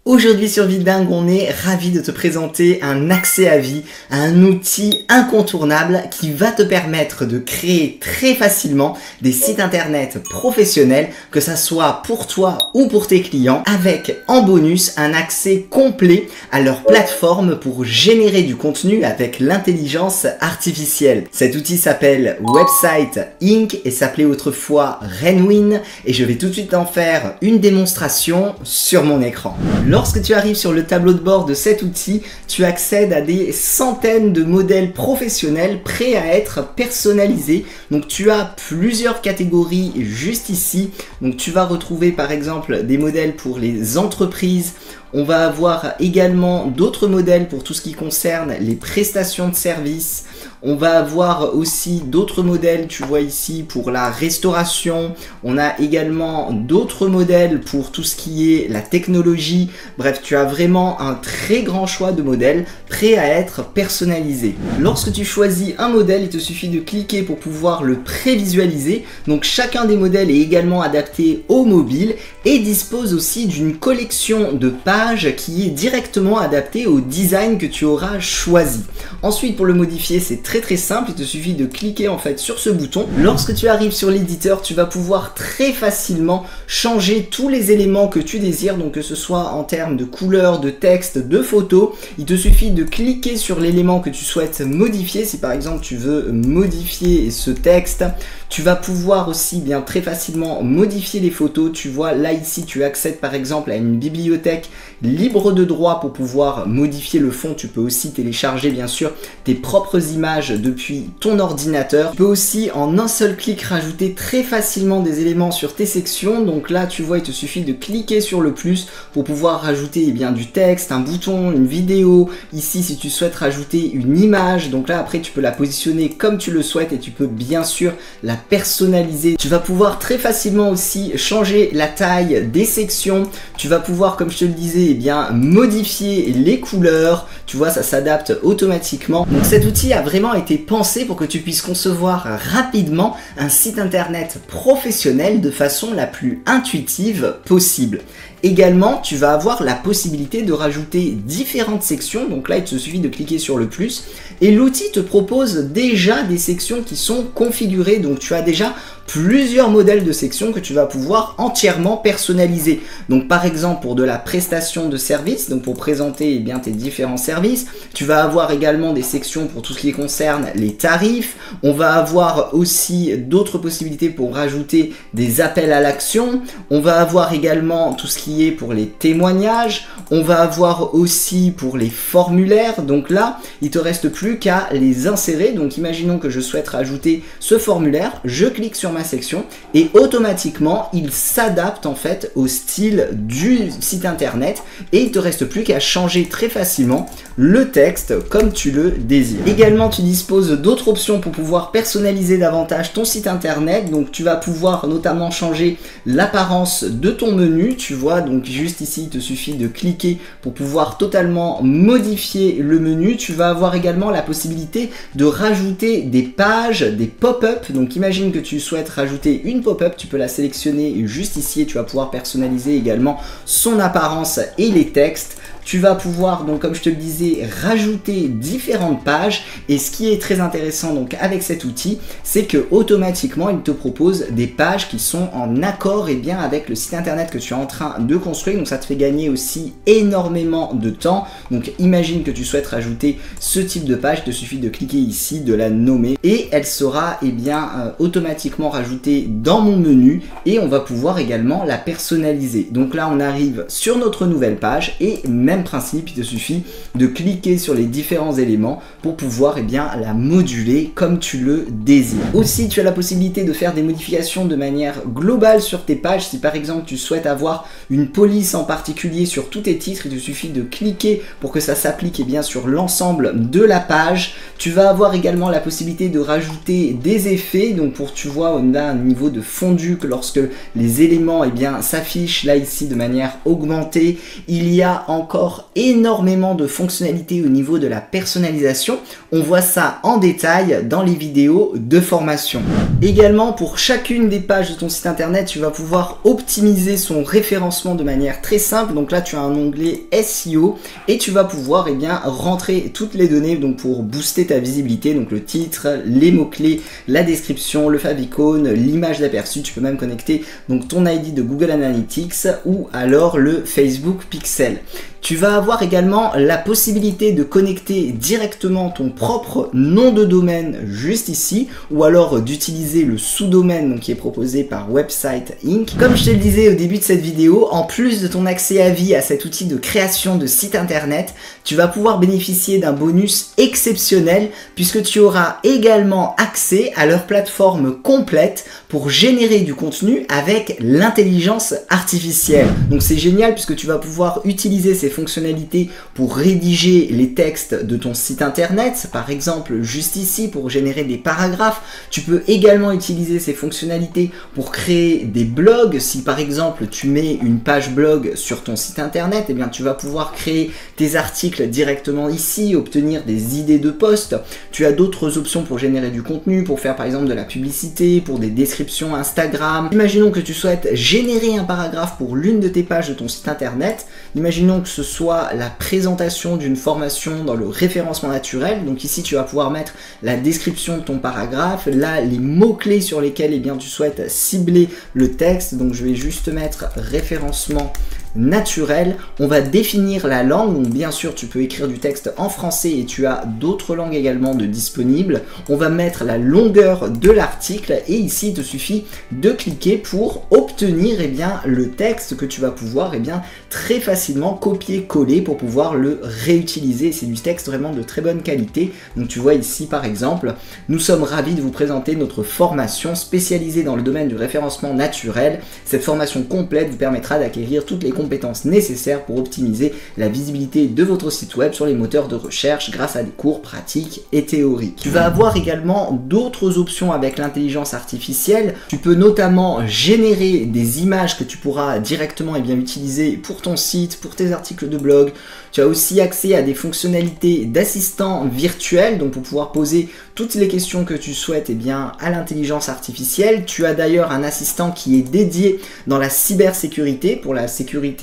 Aujourd'hui sur Vidingue, on est ravi de te présenter un accès à vie, un outil incontournable qui va te permettre de créer très facilement des sites internet professionnels, que ça soit pour toi ou pour tes clients, avec en bonus un accès complet à leur plateforme pour générer du contenu avec l'intelligence artificielle. Cet outil s'appelle Website Inc. et s'appelait autrefois Renwin, et je vais tout de suite en faire une démonstration sur mon écran. Lorsque tu arrives sur le tableau de bord de cet outil, tu accèdes à des centaines de modèles professionnels prêts à être personnalisés. Donc tu as plusieurs catégories juste ici. Donc tu vas retrouver par exemple des modèles pour les entreprises. On va avoir également d'autres modèles pour tout ce qui concerne les prestations de services. On va avoir aussi d'autres modèles, tu vois ici, pour la restauration. On a également d'autres modèles pour tout ce qui est la technologie. Bref, tu as vraiment un très grand choix de modèles prêts à être personnalisés. Lorsque tu choisis un modèle, il te suffit de cliquer pour pouvoir le prévisualiser. Donc chacun des modèles est également adapté au mobile et dispose aussi d'une collection de pages qui est directement adaptée au design que tu auras choisi. Ensuite, pour le modifier, c'est très simple, il te suffit de cliquer en fait sur ce bouton. Lorsque tu arrives sur l'éditeur, tu vas pouvoir très facilement changer tous les éléments que tu désires, donc que ce soit en termes de couleur, de texte, de photo. Il te suffit de cliquer sur l'élément que tu souhaites modifier. Si par exemple tu veux modifier ce texte, tu vas pouvoir aussi bien très facilement modifier les photos. Tu vois là ici, tu accèdes par exemple à une bibliothèque libre de droit pour pouvoir modifier le fond. Tu peux aussi télécharger bien sûr tes propres images depuis ton ordinateur. Tu peux aussi en un seul clic rajouter très facilement des éléments sur tes sections. Donc là tu vois, il te suffit de cliquer sur le plus pour pouvoir rajouter du texte, un bouton, une vidéo. Ici si tu souhaites rajouter une image, donc là après tu peux la positionner comme tu le souhaites et tu peux bien sûr la personnaliser. Tu vas pouvoir très facilement aussi changer la taille des sections. Tu vas pouvoir, comme je te le disais, modifier les couleurs. Tu vois, ça s'adapte automatiquement. Donc cet outil a vraiment été pensé pour que tu puisses concevoir rapidement un site internet professionnel de façon la plus intuitive possible. Également, tu vas avoir la possibilité de rajouter différentes sections. Donc là, il te suffit de cliquer sur le plus et l'outil te propose déjà des sections qui sont configurées. Donc tu as déjà plusieurs modèles de sections que tu vas pouvoir entièrement personnaliser. Donc par exemple pour de la prestation de services, donc pour présenter tes différents services, tu vas avoir également des sections pour tout ce qui concerne les tarifs. On va avoir aussi d'autres possibilités pour rajouter des appels à l'action. On va avoir également tout ce qui est pour les témoignages. On va avoir aussi pour les formulaires. Donc là, il te reste plus qu'à les insérer. Donc imaginons que je souhaite rajouter ce formulaire, je clique sur ma section et automatiquement il s'adapte en fait au style du site internet et il te reste plus qu'à changer très facilement le texte comme tu le désires. Également, tu disposes d'autres options pour pouvoir personnaliser davantage ton site internet. Donc tu vas pouvoir notamment changer l'apparence de ton menu. Tu vois, donc juste ici il te suffit de cliquer pour pouvoir totalement modifier le menu. Tu vas avoir également la possibilité de rajouter des pages, des pop-up. Donc imagine que tu souhaites rajouter une pop-up, tu peux la sélectionner juste ici et tu vas pouvoir personnaliser également son apparence et les textes. Tu vas pouvoir, donc comme je te le disais, rajouter différentes pages et ce qui est très intéressant donc avec cet outil, c'est que automatiquement il te propose des pages qui sont en accord avec le site internet que tu es en train de construire. Donc ça te fait gagner aussi énormément de temps. Donc imagine que tu souhaites rajouter ce type de page, il te suffit de cliquer ici, de la nommer et elle sera automatiquement rajoutée dans mon menu et on va pouvoir également la personnaliser. Donc là on arrive sur notre nouvelle page et même principe, il te suffit de cliquer sur les différents éléments pour pouvoir la moduler comme tu le désires. Aussi, tu as la possibilité de faire des modifications de manière globale sur tes pages. Si par exemple tu souhaites avoir une police en particulier sur tous tes titres, il te suffit de cliquer pour que ça s'applique sur l'ensemble de la page. Tu vas avoir également la possibilité de rajouter des effets. Donc pour, tu vois, on a un niveau de fondu que lorsque les éléments s'affichent là ici de manière augmentée. Il y a encore encore énormément de fonctionnalités au niveau de la personnalisation. On voit ça en détail dans les vidéos de formation. Également, pour chacune des pages de ton site internet, tu vas pouvoir optimiser son référencement de manière très simple. Donc là, tu as un onglet SEO et tu vas pouvoir rentrer toutes les données donc pour booster ta visibilité. Donc le titre, les mots-clés, la description, le favicon, l'image d'aperçu. Tu peux même connecter donc ton ID de Google Analytics ou alors le Facebook Pixel. Tu vas avoir également la possibilité de connecter directement ton propre nom de domaine juste ici, ou alors d'utiliser le sous-domaine qui est proposé par Website Inc. Comme je te le disais au début de cette vidéo, en plus de ton accès à vie à cet outil de création de site internet, tu vas pouvoir bénéficier d'un bonus exceptionnel puisque tu auras également accès à leur plateforme complète pour générer du contenu avec l'intelligence artificielle. Donc c'est génial puisque tu vas pouvoir utiliser ces fonctionnalités pour rédiger les textes de ton site internet, par exemple juste ici pour générer des paragraphes. Tu peux également utiliser ces fonctionnalités pour créer des blogs. Si par exemple tu mets une page blog sur ton site internet, tu vas pouvoir créer tes articles directement ici, obtenir des idées de posts. Tu as d'autres options pour générer du contenu, pour faire par exemple de la publicité, pour des descriptions Instagram. Imaginons que tu souhaites générer un paragraphe pour l'une de tes pages de ton site internet. Imaginons que ce soit la présentation d'une formation dans le référencement naturel. Donc ici, tu vas pouvoir mettre la description de ton paragraphe, là, les mots-clés sur lesquels tu souhaites cibler le texte. Donc je vais juste mettre référencement naturel. On va définir la langue, donc bien sûr tu peux écrire du texte en français et tu as d'autres langues également de disponibles. On va mettre la longueur de l'article et ici il te suffit de cliquer pour obtenir le texte que tu vas pouvoir très facilement copier-coller pour pouvoir le réutiliser. C'est du texte vraiment de très bonne qualité. Donc tu vois ici par exemple, nous sommes ravis de vous présenter notre formation spécialisée dans le domaine du référencement naturel. Cette formation complète vous permettra d'acquérir toutes les compétences nécessaires pour optimiser la visibilité de votre site web sur les moteurs de recherche grâce à des cours pratiques et théoriques. Tu vas avoir également d'autres options avec l'intelligence artificielle. Tu peux notamment générer des images que tu pourras directement utiliser pour ton site, pour tes articles de blog. Tu as aussi accès à des fonctionnalités d'assistant virtuel, donc pour pouvoir poser toutes les questions que tu souhaites à l'intelligence artificielle. Tu as d'ailleurs un assistant qui est dédié dans la cybersécurité, pour la sécurité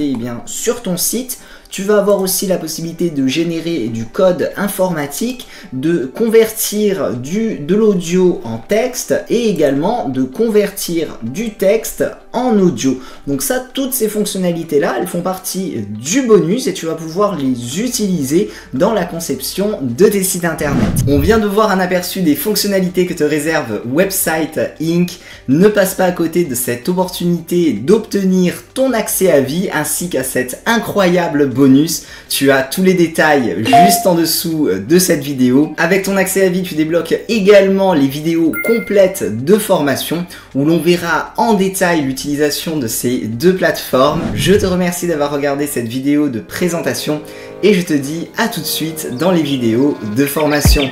sur ton site. Tu vas avoir aussi la possibilité de générer du code informatique, de convertir de l'audio en texte et également de convertir du texte en audio. Donc ça, toutes ces fonctionnalités-là, elles font partie du bonus et tu vas pouvoir les utiliser dans la conception de tes sites internet. On vient de voir un aperçu des fonctionnalités que te réserve Website Inc. Ne passe pas à côté de cette opportunité d'obtenir ton accès à vie ainsi qu'à cet incroyable bonus. Tu as tous les détails juste en dessous de cette vidéo. Avec ton accès à vie, tu débloques également les vidéos complètes de formation où l'on verra en détail l'utilisation de ces deux plateformes. Je te remercie d'avoir regardé cette vidéo de présentation et je te dis à tout de suite dans les vidéos de formation.